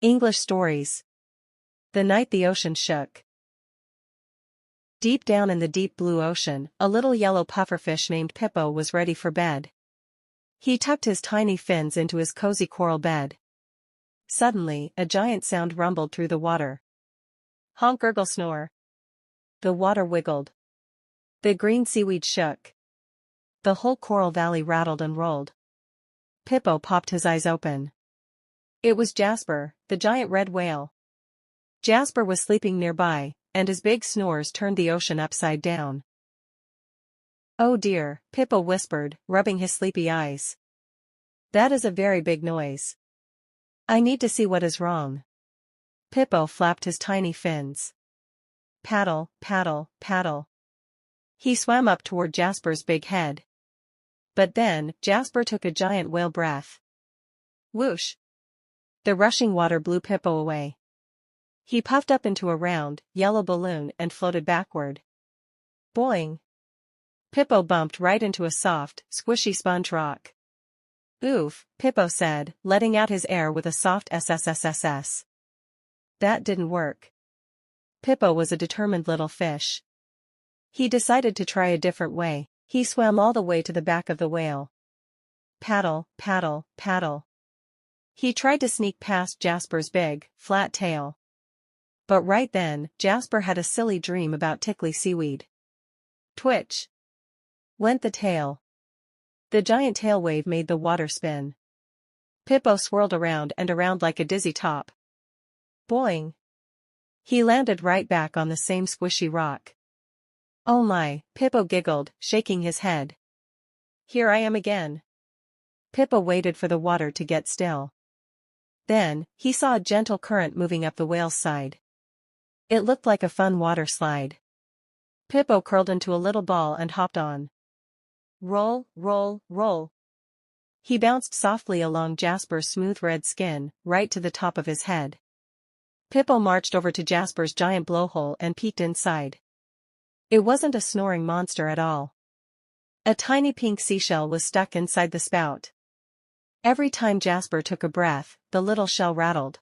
English stories. The night the ocean shook. Deep down in the deep blue ocean, a little yellow pufferfish named Pippo was ready for bed. He tucked his tiny fins into his cozy coral bed. Suddenly, a giant sound rumbled through the water. Honk, gurgle, snore. The water wiggled. The green seaweed shook. The whole coral valley rattled and rolled. Pippo popped his eyes open. It was Jasper, the giant red whale. Jasper was sleeping nearby, and his big snores turned the ocean upside down. "Oh dear," Pippo whispered, rubbing his sleepy eyes. "That is a very big noise. I need to see what is wrong." Pippo flapped his tiny fins. Paddle, paddle, paddle. He swam up toward Jasper's big head. But then, Jasper took a giant whale breath. Whoosh! The rushing water blew Pippo away. He puffed up into a round, yellow balloon and floated backward. Boing! Pippo bumped right into a soft, squishy sponge rock. Oof, Pippo said, letting out his air with a soft sssss. That didn't work. Pippo was a determined little fish. He decided to try a different way. He swam all the way to the back of the whale. Paddle, paddle, paddle. He tried to sneak past Jasper's big, flat tail. But right then, Jasper had a silly dream about tickly seaweed. Twitch! Went the tail. The giant tail wave made the water spin. Pippo swirled around and around like a dizzy top. Boing! He landed right back on the same squishy rock. Oh my, Pippo giggled, shaking his head. Here I am again. Pippo waited for the water to get still. Then, he saw a gentle current moving up the whale's side. It looked like a fun water slide. Pippo curled into a little ball and hopped on. Roll, roll, roll. He bounced softly along Jasper's smooth red skin, right to the top of his head. Pippo marched over to Jasper's giant blowhole and peeked inside. It wasn't a snoring monster at all. A tiny pink seashell was stuck inside the spout. Every time Jasper took a breath, the little shell rattled.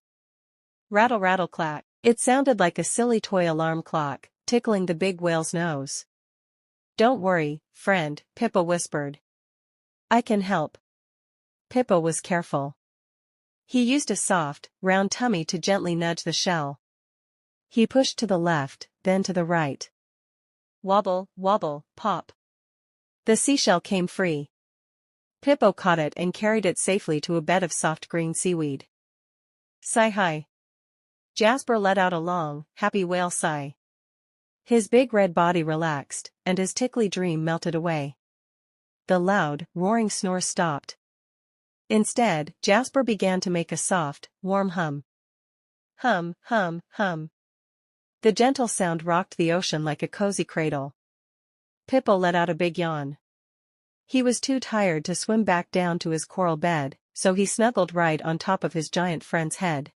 Rattle, rattle, clack. It sounded like a silly toy alarm clock, tickling the big whale's nose. Don't worry, friend, Pippo whispered. I can help. Pippo was careful. He used a soft, round tummy to gently nudge the shell. He pushed to the left, then to the right. Wobble, wobble, pop. The seashell came free. Pippo caught it and carried it safely to a bed of soft green seaweed. Sigh hi. Jasper let out a long, happy whale sigh. His big red body relaxed, and his tickly dream melted away. The loud, roaring snore stopped. Instead, Jasper began to make a soft, warm hum. Hum, hum, hum. The gentle sound rocked the ocean like a cozy cradle. Pippo let out a big yawn. He was too tired to swim back down to his coral bed, so he snuggled right on top of his giant friend's head.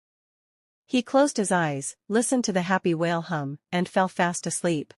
He closed his eyes, listened to the happy whale hum, and fell fast asleep.